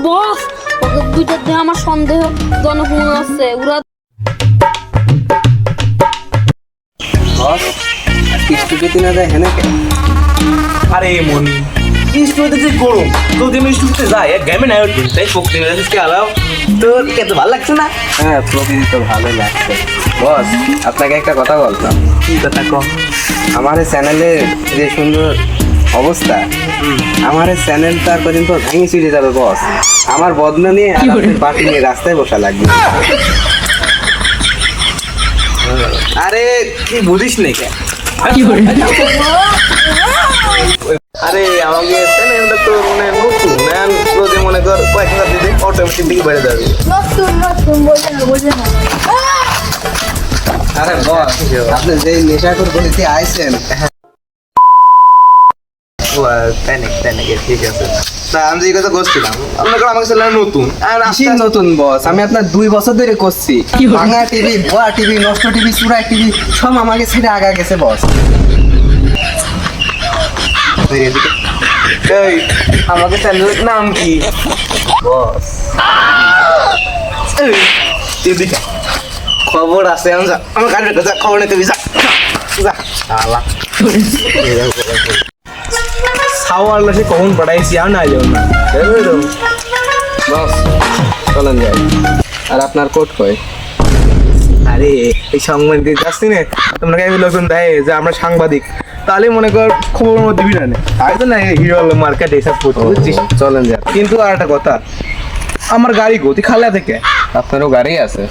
বস ওদের দুইটার দিকে আমার সন্দেহজনক মনে হচ্ছে। ওরা বস স্টুডিওতে না যায় হেনে কে? আরে মনি স্টুডিওতে যে গরম তো তুমি স্টুডিওতে যাই গেমে নাই উঠবে তাই শক্তি মেজাজকে আলাও তো খেতে ভালো লাগছে না? হ্যাঁ প্রকৃতি তো ভালোই লাগছে। বস আপনাকে একটা কথা বলতাম। কি কথা কম? আমার এই চ্যানেলের যে সুন্দর অবস্থা, আমার এই চ্যানেলটা কদিন পর ভেঙে চুরে যাবে বস। আমার বদনা নিয়ে বাকি নিয়ে রাস্তায় বসা লাগবে। আরে কি বুঝিস নি কে? আরে আমাকে চ্যানেলটা তো মানে নতুন না, রোজে মনে কর কয়েকটা দিতে অটোমেটিক দিকে বেড়ে যাবে। আরে বস আপনি যে নেশা করে বলেছি আইছেন। তাই নাকি ঠিক আছে। তা আমি যে কথা করছিলাম আপনার আমাকে চ্যানেল নতুন আর কিসের নতুন বস? আমি আপনার 2 বছর ধরে করছি। ভাঙা টিভি, ভুয়া টিভি, নষ্ট টিভি, চুরাই টিভি সব আমাকে ছেড়ে আগা গেছে বস। এই আমাকে চ্যানেলের নাম কি বস? এদিকে খবর আছে আমার গাড়ির কথা খবর নিতে যা যা শালা সাওয়ারলা সে কখন পড়াইছি আর না যাও না বস চলেন যাই। আর আপনার কোট কই? আরে এই সাংবাদিক যাচ্ছি না তোমরা কেউ লোকজন দেয় যে আমরা সাংবাদিক তাহলে মনে কর খবর মতো দিবি না তাই তো না হিরো মার্কেট এসব করতে বুঝছিস। চলেন যাই। কিন্তু আর একটা কথা আমার গাড়ি গতি খালা থেকে আপনারও গাড়ি আছে?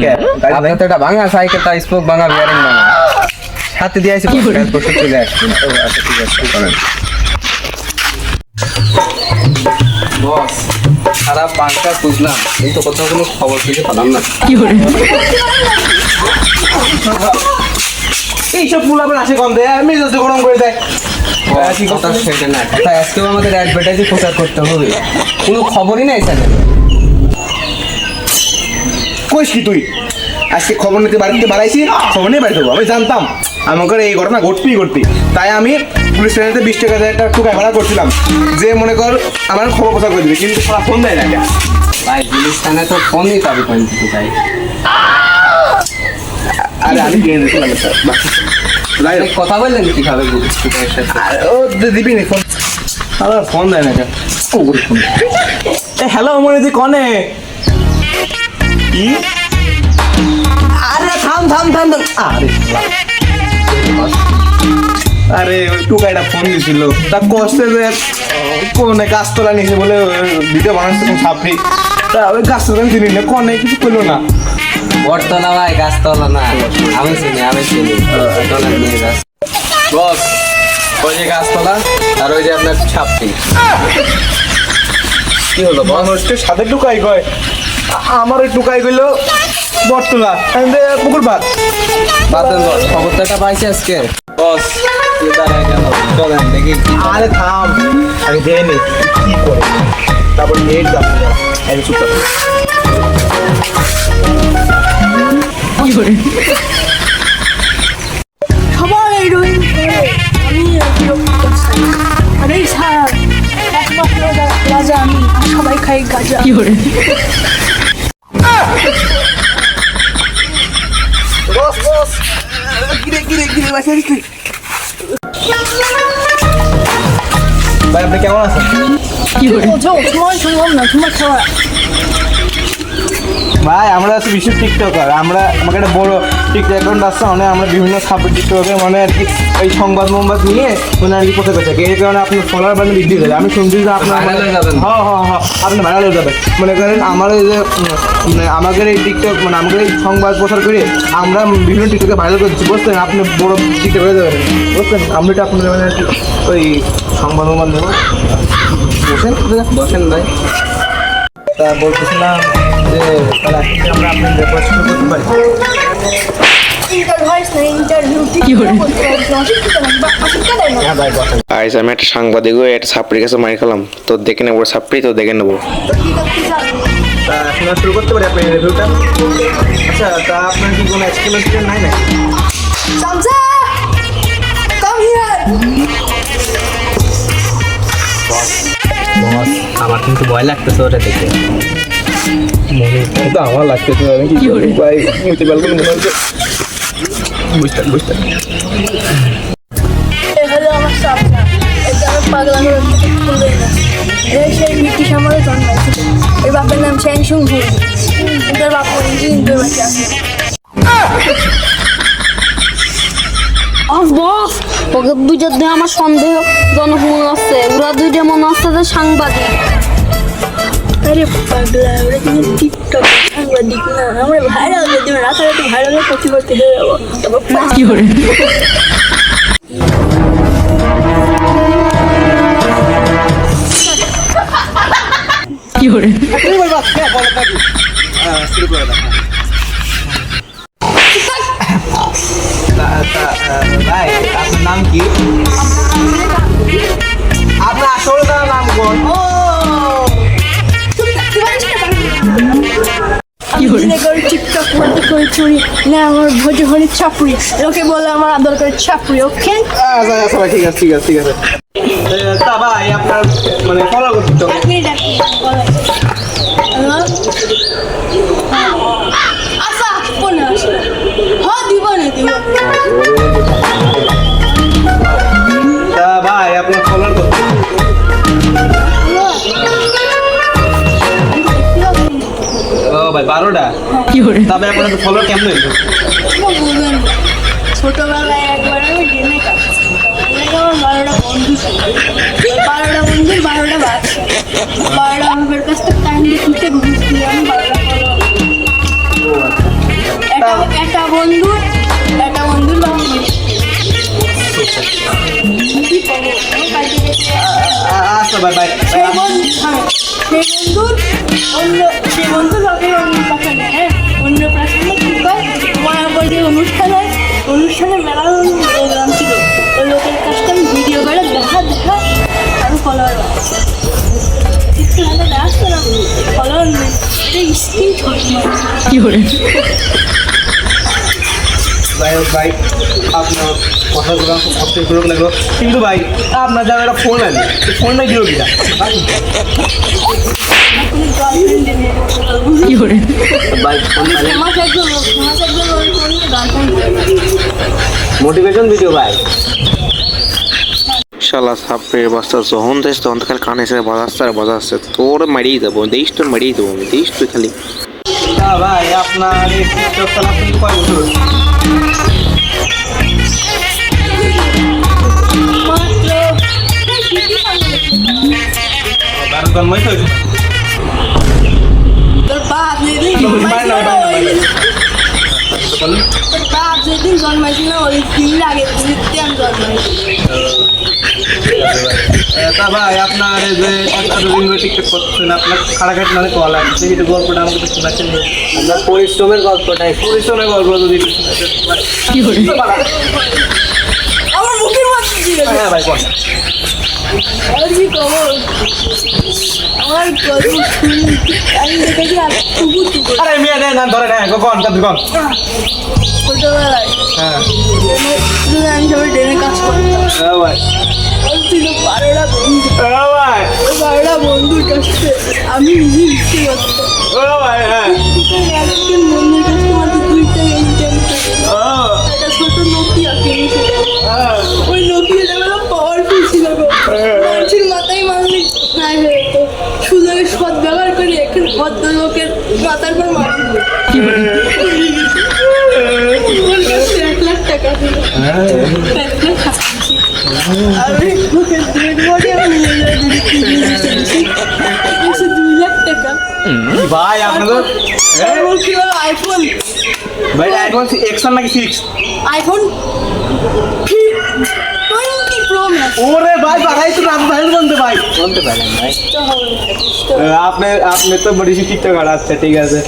গাড়ি আপনার তো এটা ভাঙা সাইকেল, তার স্পোক ভাঙা, বিয়ারিং ভাঙা। হাতে দিয়ে আসি পরশু চলে আসবেন। আচ্ছা ঠিক আছে চলেন। বস সারা পাঁচটা খুঁজলাম, এই তো কোথাও কোনো খবর খুঁজে পেলাম না। এইসব ফুলাবার আসে কম দেয় আর মেজাজ গরম করে দেয়। কথা সেটা না, কথা আজকেও আমাদের অ্যাডভার্টাইজে প্রচার করতে হবে। কোনো খবরই নাই স্যার। কইস কি তুই আজকে খবর নিতে বাড়িতে বাড়াইছি খবর নিয়ে বাড়ি দেবো? আমি জানতাম আমাকে এই ঘটনা ঘটতেই তাই আমি পুলিশ স্টেশনে 20 টাকা একটা টুকাই ভাড়া করছিলাম যে মনে কর আমার খবর প্রচার করে দিবে, কিন্তু সারা ফোন দেয় না। ভাই পুলিশ থানায় তো ফোন দিতে হবে কিন্তু তাই। আরে আমি কিনে দিয়েছিলাম স্যার যাই হোক, কথা বললেন কিভাবে পুলিশ স্টেশনের সাথে? আর ও দিবি নি ফোন, আবার ফোন দেয় না ও ফোন। এ হ্যালো মনিদি কনে কি? আরে থাম আরে আরে ওই টুকাইটা ফোন দিছিল তা কষ্টে যে কোনে গাছতলা নিয়েছে বলে ভিডিও বানাচ্ছে সাপড়ি তা ওই গাছতলা চিনি না কনে কিছু করলো না। বটতলা ভাই, গাছতলা না। আমি চিনি চলেন নিয়ে যাস। বস ওই যে গাছতলা আর ওই যে আপনার ছাপটি। কি হলো বস? মানুষকে সাথে টুকাই কয় আমার ওই টুকাই গেলো বটতলা পুকুর ভাত বাতেন বস, খবরটা পাইছি আজকে। বস দাঁড়ায় কেন? চলেন দেখি। আরে থাম আমি দেখে নি কি করে তারপর নেট যাবো আমি চুপ থাকবো। সবাই রোহিং করে আমি আরে স্যার একমাত্র রাজা আমি আর সবাই খাই গাজা। বস কিরে বাসা দিচ্ছি ভাই আপনি কেমন আছেন? তোমার সম্ভব না তোমার খাওয়া। ভাই আমরা হচ্ছে বিশ্ব টিকটকার, আমরা আমাকে একটা বড় টিকটক অ্যাকাউন্ট আছে, মানে আমরা বিভিন্ন সাপোর্ট টিকটকে মানে আর কি ওই সংবাদ নিয়ে মানে আর কি কোথায় থাকে এই কারণে আপনার ফলোয়ার বাড়লে বৃদ্ধি হয়ে যায়। আমি শুনছি যে আপনার ভাইরাল হয়ে যাবেন। হ্যাঁ আপনি ভাইরাল হয়ে যাবেন। মনে করেন আমার এই যে মানে আমাদের এই টিকটক মানে আমাদের এই সংবাদ প্রচার করে আমরা বিভিন্ন টিকটকে ভাইরাল করছি বুঝছেন, আপনি বড় টিকটক হয়ে যাবেন বুঝছেন। আমরা এটা আপনাদের মানে আর কি ওই সংবাদ দেবো। বসেন ভাই। তা বলতেছিলাম যে তাহলে আজকে আমরা আপনাদের প্রশ্ন করতে পারি। আইস আমি একটা সাংবাদিক হয়ে একটা ছাপড়ির কাছে মারি খেলাম, তো দেখে নেবো ছাপড়ি, তো দেখে নেবো। তা এখন শুরু করতে পারি আপনার রিভিউটা? আচ্ছা তা আপনার কি কোনো এক্সপেরিমেন্ট নাই না? বস আমার কিন্তু ভয় লাগতেছে ওটা দেখে। তো আমার লাগতেছে আমি কি করি ভাই, নিতে পারবো না মনে হচ্ছে। বুঝতে এ হলো আমার স্বপ্ন, এটা আমি পাগলা করে খুলবেই না। এই সেই ব্রিটিশ আমলে জন্মাইছিল, এর বাপের নাম শ্যানসুং হুই, কিন্তু ওর বাপ ইন্দোর বাচ্চা আছে। বস ওকে দুইটার দিয়ে আমার সন্দেহ জনক মনে হচ্ছে, ওরা দুইটা মনে হচ্ছে যে সাংবাদিক। আরে পাগলা, ওরা কিন্তু টিকটক সাংবাদিক না, আমরা ভাইরাল হয়ে যাবো, রাতারাতি ভাইরালের প্রতিবর্তী হয়ে যাবো। তারপর কি করে কি করে ভাই আপনার নাম কি? আপনার আসলে নাম কোন? আমি দিনে করে টিকটক করতে করে চুরি না, আমার ভোজে ভরে চাপুরি, লোকে বলে আমার আদর করে চাপুরি। ওকে আচ্ছা ভাই, ঠিক আছে। তা ভাই আপনার মানে ফলো করতে তো আপনি ডাকি বলেন। আচ্ছা কোন আসে হ্যাঁ দিব না তা ভাই আপনার ফলো করতে ও ভাই 12টা কি করে তবে আপনার ফলো কেমন হইলো? বলবেন না। ছোটবেলায় একবার আমি জেনে কাটছি, আমার 12টা বন্ধু ছিল, 12টা বন্ধুর 12টা বাচ্চা, 12টা আমাদের কাছ থেকে টাইম দিয়ে ছুটে ঘুরছি আমি 12টা একটা বন্ধুর বাবা কি করবো আমি কালকে দেখছি। আচ্ছা ভাই সেই বন্ধুর বাপে অন্য প্রাশনে, হ্যাঁ অন্য প্রাশনে কি কয় মায়াবতী অনুষ্ঠান হয়, অনুষ্ঠানে মেলা প্রোগ্রাম ছিল, ওই লোকের কাছে আমি ভিডিও করে দেখা আরো ফলোয়ার একটু ভালো আসতো না, ফলোয়ার নেই স্ক্রিন কি করে ভাই আপনার কথাগুলো খুব লাগলো, কিন্তু ভাই আপনার যারা একটা ফোন আনি ফোন নাই দিল কিনা গার্লফ্রেন্ড নিয়ে কি করে ফেমাস একজন গার্লফ্রেন্ড মোটিভেশন ভিডিও ভাই। শালা সাপের বাস্তা যখন দেশ তখন তো খালি কানে এসে বাজাচ্ছে তোর মারিয়ে দেবো, দেশ তোর মারিয়ে দেবো আমি, দেশ তুই খালি। তা ভাই আপনার এই টিকটক খেলা আপনি কয় বছর হচ্ছে? জন্মই তো তোর বাপ যেদিন তোর বাপ যেদিন জন্মাইছিল ওই দিন আগে আমি জন্মাইছি। তা ভাই আপনার এই যে এতদিন ধরে টিকটক করছেন, আপনার খাড়াঘাট নামে কল আসছে, এই গল্পটা আমাকে একটু শোনাচ্ছেন? আপনার পরিশ্রমের গল্পটাই পরিশ্রমের গল্প যদি একটু শোনাচ্ছেন। কি করে আমার মুখের মধ্যে দিয়ে হ্যাঁ ভাই বল। আর কি খবর আমার গল্প শুনি আমি দেখেছি আর টুকু আরে মেয়ে নেই না ধরে নেয় কখন কখন ছোটবেলায় হ্যাঁ আমি সবাই ট্রেনে কাজ করতাম, হ্যাঁ ভাই ওর ছিল 12টা বন্ধু, হ্যাঁ ভাই ওই 12টা বন্ধুর কাছে আমি নিজে লিখতে করতাম। হ্যাঁ ভাই হ্যাঁ একজন বন্ধুর কাছে আমাদের 2টা ইন্টারনেট একটা ছোট নোকিয়া কিনেছিলাম, ওই নোকিয়াটা বেলা পাওয়ারফুল ছিল গো, মানুষের মাথায় মারলে নাই হয়ে যেত, সুযোগের সৎ ব্যবহার করে এখন ভদ্রলোকের মাথার পর মারি কি করে ওর কাছে 1 লাখ টাকা ছিল, 1 লাখ টাকা ছিল। আর ওই লোকের ডেড বডি আমি নিয়ে যাই দিদি 2 লাখ টাকা। ভাই আপনাদের ও ছিল আইফোন, ভাই আইফোন এক্সএল নাকি 6? আইফোন 20 প্রো ম্যাক্স ওরে ভাই বাগাই তো নাম ভাই বলতে ভাই বলতে পারেন ভাই। আপনি তো বডিসি টিকটক আচ্ছা ঠিক আছে।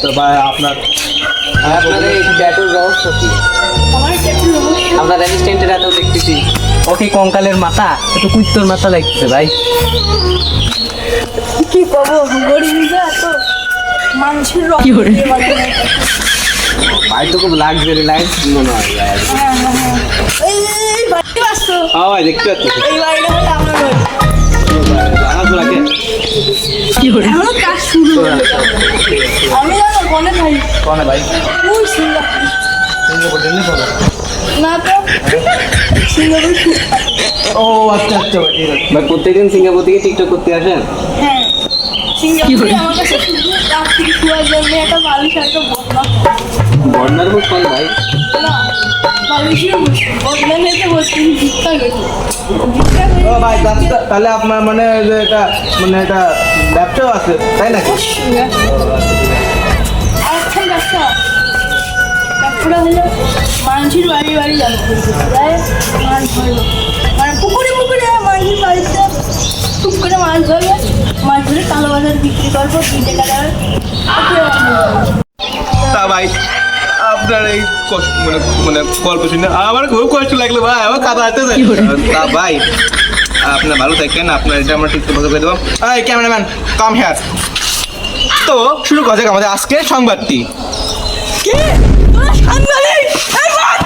তো ভাই আপনার আপনার এই ট্যাটুর রহস্য কি? আমার ট্যাটু রহস্য আপনার অ্যাসিস্ট্যান্টের এত দেখতেছি ওকে কঙ্কালের মাথা একটু কুত্তর মাথা লাগছে ভাই। কি করবো, গরিবরা তো মানুষের রক্ত কি করে? দিয়ে বানানো। ভাই তো খুব লাক্সারি লাইফ মনে হয় ভাই। হ্যাঁ, হ্যাঁ, হ্যাঁ। এই বাড়িতে আসতো, ভাই দেখতে পাচ্ছি এই বাড়িটা হলো আমার বাড়ি। আমি জানো কোনে ভাই কোনে ভাই ওই সিঙ্গাপুর সিঙ্গাপুর দিল্লি কোনে না তো সিঙ্গাপুর ও আচ্ছা আচ্ছা ভাই ঠিক আছে ভাই প্রত্যেকদিন সিঙ্গাপুর থেকে টিকটক করতে আসেন? হ্যাঁ সিঙ্গাপুরে আমার কাছে রাত্রি শোয়ার জন্য একটা বালিশ একটা বদনা বর্ণার মুখ কল ভাই। না বালিশের বদনা নিতে বলছি ভিক্ষা গেছে ও ভাই তাহলে আপনার মানে যে এটা মানে এটা ব্যবসাও আছে তাই না আর একটা ব্যবসা ব্যবসাটা হলো মানুষের বাড়ি বাড়ি যাবো মাছ ধরবো মানে পুকুরে পুকুরে মানুষের বাড়িতে টুক করে মাছ ধরবে মাছ ধরে কালো বাজার বিক্রি করবো 2 টাকা দেওয়ার তা ভাই আপনার এই কষ্ট মানে মানে গল্প শুনে আমার খুব কষ্ট লাগলো ভাই আমার কাদা আসতেছে তা ভাই আপনার ভালো থাকেন আপনার এটা আমরা ঠিক করে দেবো এই ক্যামেরাম্যান কাম হেয়ার তো শুরু করা যাক আমাদের আজকের সংবাদটি কি তোরা সাংবাদিক এই বাদ